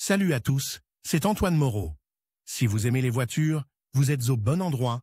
Salut à tous, c'est Antoine Moreau. Si vous aimez les voitures, vous êtes au bon endroit.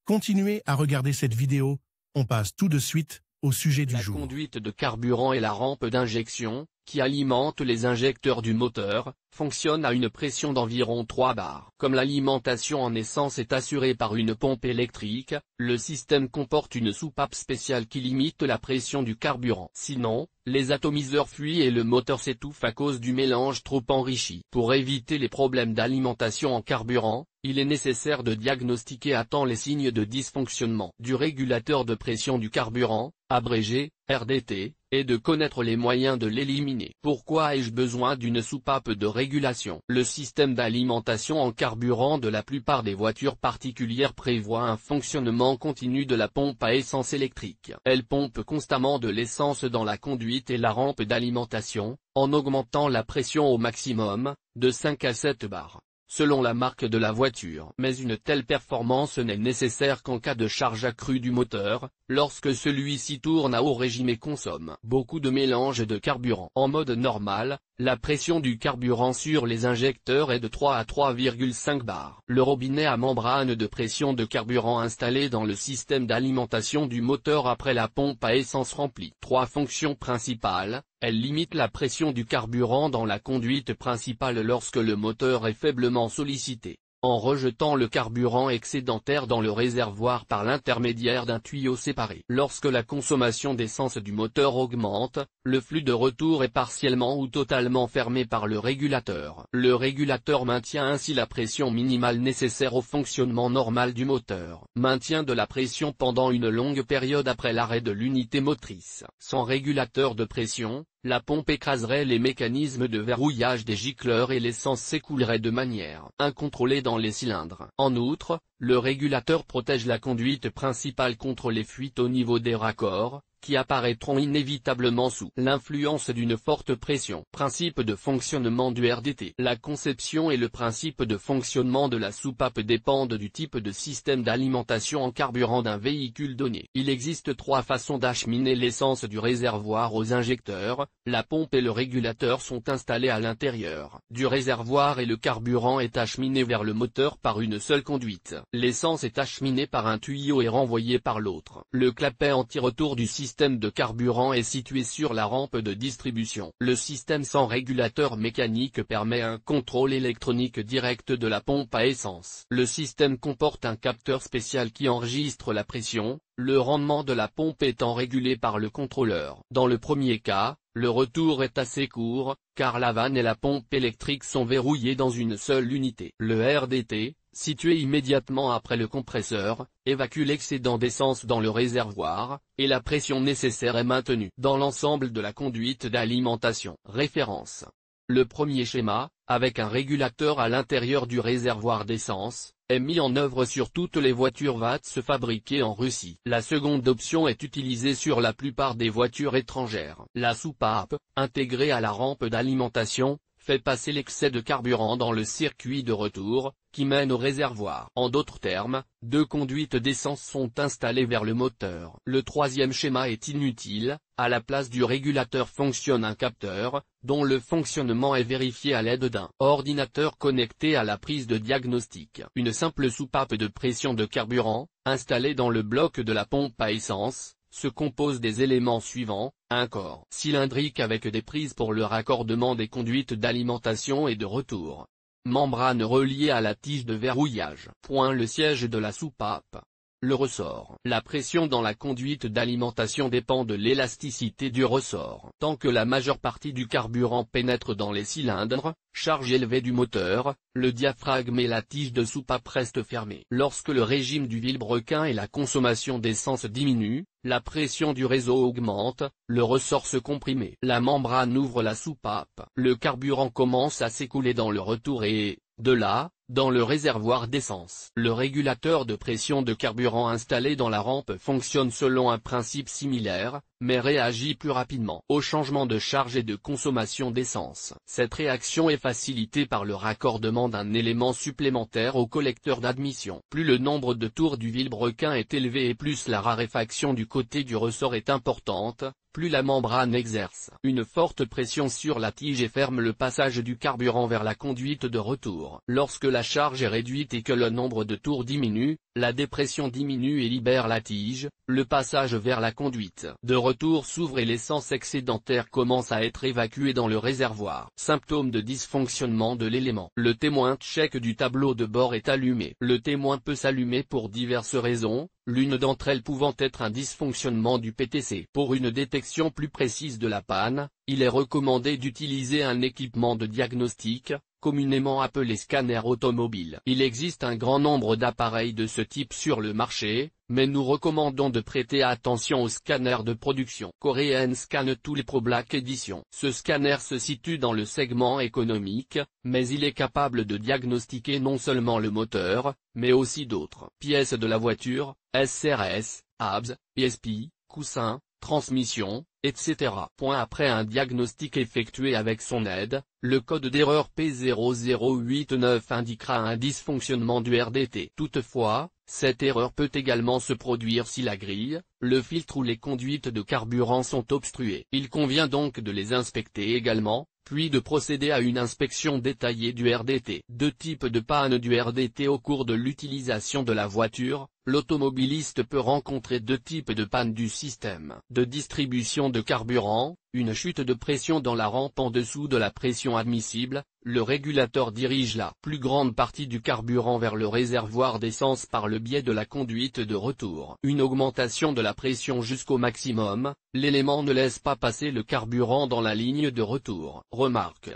Continuez à regarder cette vidéo, on passe tout de suite au sujet du jour. La conduite de carburant et la rampe d'injection, qui alimente les injecteurs du moteur, fonctionne à une pression d'environ 3 bars. Comme l'alimentation en essence est assurée par une pompe électrique, le système comporte une soupape spéciale qui limite la pression du carburant. Sinon, les atomiseurs fuient et le moteur s'étouffe à cause du mélange trop enrichi. Pour éviter les problèmes d'alimentation en carburant, il est nécessaire de diagnostiquer à temps les signes de dysfonctionnement du régulateur de pression du carburant, abrégé, RDT, et de connaître les moyens de l'éliminer. Pourquoi ai-je besoin d'une soupape de régulation? Le système d'alimentation en carburant de la plupart des voitures particulières prévoit un fonctionnement continu de la pompe à essence électrique. Elle pompe constamment de l'essence dans la conduite et la rampe d'alimentation, en augmentant la pression au maximum, de 5 à 7 bars, selon la marque de la voiture. Mais une telle performance n'est nécessaire qu'en cas de charge accrue du moteur, lorsque celui-ci tourne à haut régime et consomme beaucoup de mélange de carburant. En mode normal, la pression du carburant sur les injecteurs est de 3 à 3,5 bars. Le robinet à membrane de pression de carburant installé dans le système d'alimentation du moteur après la pompe à essence remplit 3 fonctions principales. Elle limite la pression du carburant dans la conduite principale lorsque le moteur est faiblement sollicité, en rejetant le carburant excédentaire dans le réservoir par l'intermédiaire d'un tuyau séparé. Lorsque la consommation d'essence du moteur augmente, le flux de retour est partiellement ou totalement fermé par le régulateur. Le régulateur maintient ainsi la pression minimale nécessaire au fonctionnement normal du moteur. Maintien de la pression pendant une longue période après l'arrêt de l'unité motrice. Sans régulateur de pression, la pompe écraserait les mécanismes de verrouillage des gicleurs et l'essence s'écoulerait de manière incontrôlée dans les cylindres. En outre, le régulateur protège la conduite principale contre les fuites au niveau des raccords, qui apparaîtront inévitablement sous l'influence d'une forte pression. Principe de fonctionnement du RDT. La conception et le principe de fonctionnement de la soupape dépendent du type de système d'alimentation en carburant d'un véhicule donné. Il existe 3 façons d'acheminer l'essence du réservoir aux injecteurs. La pompe et le régulateur sont installés à l'intérieur du réservoir et le carburant est acheminé vers le moteur par une seule conduite. L'essence est acheminée par un tuyau et renvoyée par l'autre. Le clapet anti-retour du système de carburant est situé sur la rampe de distribution. Le système sans régulateur mécanique permet un contrôle électronique direct de la pompe à essence. Le système comporte un capteur spécial qui enregistre la pression, le rendement de la pompe étant régulé par le contrôleur. Dans le premier cas, le retour est assez court, car la vanne et la pompe électrique sont verrouillées dans une seule unité. Le RDT, situé immédiatement après le compresseur, évacue l'excédent d'essence dans le réservoir, et la pression nécessaire est maintenue dans l'ensemble de la conduite d'alimentation. Référence. Le premier schéma, avec un régulateur à l'intérieur du réservoir d'essence, est mis en œuvre sur toutes les voitures VATS fabriquées en Russie. La seconde option est utilisée sur la plupart des voitures étrangères. La soupape, intégrée à la rampe d'alimentation, fait passer l'excès de carburant dans le circuit de retour, qui mène au réservoir. En d'autres termes, 2 conduites d'essence sont installées vers le moteur. Le troisième schéma est inutile, à la place du régulateur fonctionne un capteur, dont le fonctionnement est vérifié à l'aide d'un ordinateur connecté à la prise de diagnostic. Une simple soupape de pression de carburant, installée dans le bloc de la pompe à essence, se compose des éléments suivants: un corps cylindrique avec des prises pour le raccordement des conduites d'alimentation et de retour. Membrane reliée à la tige de verrouillage. Le siège de la soupape. Le ressort. La pression dans la conduite d'alimentation dépend de l'élasticité du ressort. Tant que la majeure partie du carburant pénètre dans les cylindres, charge élevée du moteur, le diaphragme et la tige de soupape restent fermés. Lorsque le régime du vilebrequin et la consommation d'essence diminuent, la pression du réseau augmente, le ressort se comprime. La membrane ouvre la soupape. Le carburant commence à s'écouler dans le retour et, de là, dans le réservoir d'essence. Le régulateur de pression de carburant installé dans la rampe fonctionne selon un principe similaire, mais réagit plus rapidement au changement de charge et de consommation d'essence. Cette réaction est facilitée par le raccordement d'un élément supplémentaire au collecteur d'admission. Plus le nombre de tours du vilebrequin est élevé et plus la raréfaction du côté du ressort est importante, plus la membrane exerce une forte pression sur la tige et ferme le passage du carburant vers la conduite de retour. Lorsque la charge est réduite et que le nombre de tours diminue, la dépression diminue et libère la tige, le passage vers la conduite de retour s'ouvre et l'essence excédentaire commence à être évacuée dans le réservoir. Symptômes de dysfonctionnement de l'élément. Le témoin check du tableau de bord est allumé. Le témoin peut s'allumer pour diverses raisons, l'une d'entre elles pouvant être un dysfonctionnement du PTC. Pour une détection plus précise de la panne, il est recommandé d'utiliser un équipement de diagnostic, communément appelé scanner automobile. Il existe un grand nombre d'appareils de ce type sur le marché, mais nous recommandons de prêter attention au scanner de production. Korean Scan Tool Pro Black Edition. Ce scanner se situe dans le segment économique, mais il est capable de diagnostiquer non seulement le moteur, mais aussi d'autres pièces de la voiture, SRS, ABS, ESP, coussins, transmission, etc. Après un diagnostic effectué avec son aide, le code d'erreur P0089 indiquera un dysfonctionnement du RDT. Toutefois, cette erreur peut également se produire si la grille, le filtre ou les conduites de carburant sont obstruées. Il convient donc de les inspecter également, puis de procéder à une inspection détaillée du RDT. Deux types de panne du RDT au cours de l'utilisation de la voiture. L'automobiliste peut rencontrer deux types de panne du système de distribution de carburant, une chute de pression dans la rampe en dessous de la pression admissible, le régulateur dirige la plus grande partie du carburant vers le réservoir d'essence par le biais de la conduite de retour. Une augmentation de la pression jusqu'au maximum, l'élément ne laisse pas passer le carburant dans la ligne de retour. Remarque.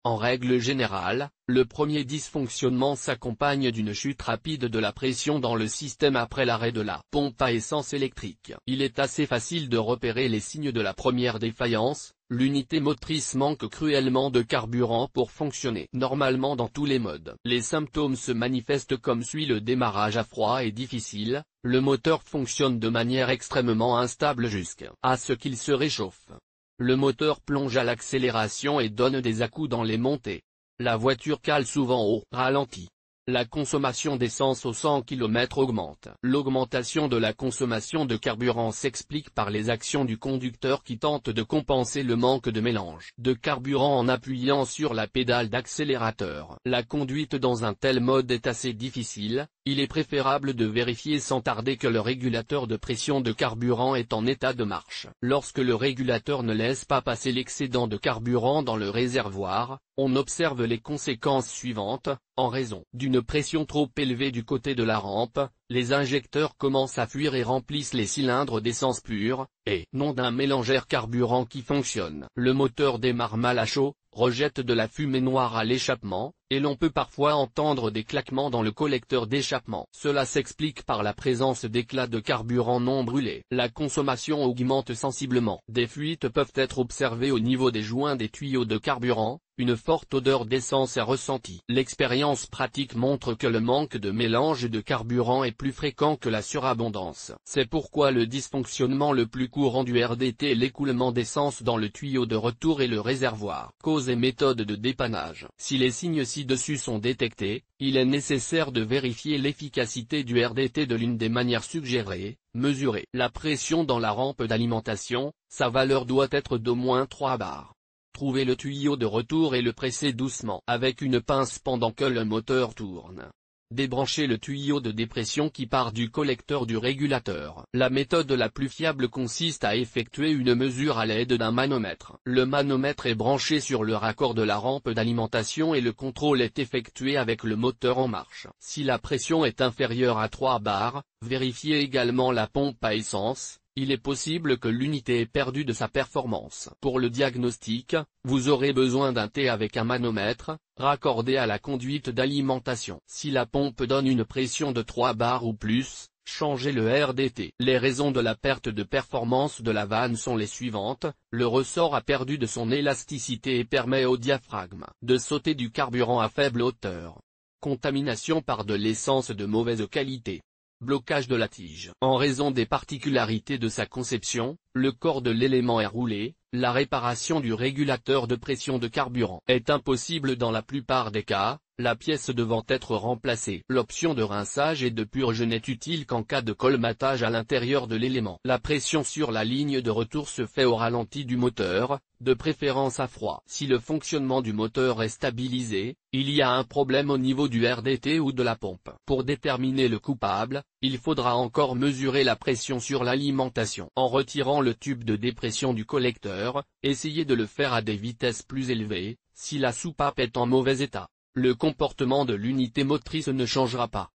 En règle générale, le premier dysfonctionnement s'accompagne d'une chute rapide de la pression dans le système après l'arrêt de la pompe à essence électrique. Il est assez facile de repérer les signes de la première défaillance, l'unité motrice manque cruellement de carburant pour fonctionner normalement dans tous les modes. Les symptômes se manifestent comme suit: le démarrage à froid est difficile, le moteur fonctionne de manière extrêmement instable jusqu'à ce qu'il se réchauffe. Le moteur plonge à l'accélération et donne des à-coups dans les montées. La voiture cale souvent au ralenti. La consommation d'essence au 100 km augmente. L'augmentation de la consommation de carburant s'explique par les actions du conducteur qui tente de compenser le manque de mélange de carburant en appuyant sur la pédale d'accélérateur. La conduite dans un tel mode est assez difficile, il est préférable de vérifier sans tarder que le régulateur de pression de carburant est en état de marche. Lorsque le régulateur ne laisse pas passer l'excédent de carburant dans le réservoir, on observe les conséquences suivantes. En raison d'une pression trop élevée du côté de la rampe, les injecteurs commencent à fuir et remplissent les cylindres d'essence pure, et non d'un mélangeur carburant qui fonctionne. Le moteur démarre mal à chaud, rejette de la fumée noire à l'échappement, et l'on peut parfois entendre des claquements dans le collecteur d'échappement. Cela s'explique par la présence d'éclats de carburant non brûlés. La consommation augmente sensiblement. Des fuites peuvent être observées au niveau des joints des tuyaux de carburant. Une forte odeur d'essence est ressentie. L'expérience pratique montre que le manque de mélange de carburant est plus fréquent que la surabondance. C'est pourquoi le dysfonctionnement le plus courant du RDT est l'écoulement d'essence dans le tuyau de retour et le réservoir. Cause et méthode de dépannage. Si les signes ci-dessus sont détectés, il est nécessaire de vérifier l'efficacité du RDT de l'une des manières suggérées. Mesurer la pression dans la rampe d'alimentation, sa valeur doit être d'au moins 3 bars. Trouvez le tuyau de retour et le pressez doucement avec une pince pendant que le moteur tourne. Débranchez le tuyau de dépression qui part du collecteur du régulateur. La méthode la plus fiable consiste à effectuer une mesure à l'aide d'un manomètre. Le manomètre est branché sur le raccord de la rampe d'alimentation et le contrôle est effectué avec le moteur en marche. Si la pression est inférieure à 3 bars, vérifiez également la pompe à essence. Il est possible que l'unité ait perdu de sa performance. Pour le diagnostic, vous aurez besoin d'un T avec un manomètre, raccordé à la conduite d'alimentation. Si la pompe donne une pression de 3 bars ou plus, changez le RDT. Les raisons de la perte de performance de la vanne sont les suivantes: le ressort a perdu de son élasticité et permet au diaphragme de sauter du carburant à faible hauteur. Contamination par de l'essence de mauvaise qualité. Blocage de la tige. En raison des particularités de sa conception, le corps de l'élément est roulé, la réparation du régulateur de pression de carburant est impossible dans la plupart des cas, la pièce devant être remplacée. L'option de rinçage et de purge n'est utile qu'en cas de colmatage à l'intérieur de l'élément. La pression sur la ligne de retour se fait au ralenti du moteur, de préférence à froid. Si le fonctionnement du moteur est stabilisé, il y a un problème au niveau du RDT ou de la pompe. Pour déterminer le coupable, il faudra encore mesurer la pression sur l'alimentation. En retirant le tube de dépression du collecteur, essayez de le faire à des vitesses plus élevées, si la soupape est en mauvais état. Le comportement de l'unité motrice ne changera pas.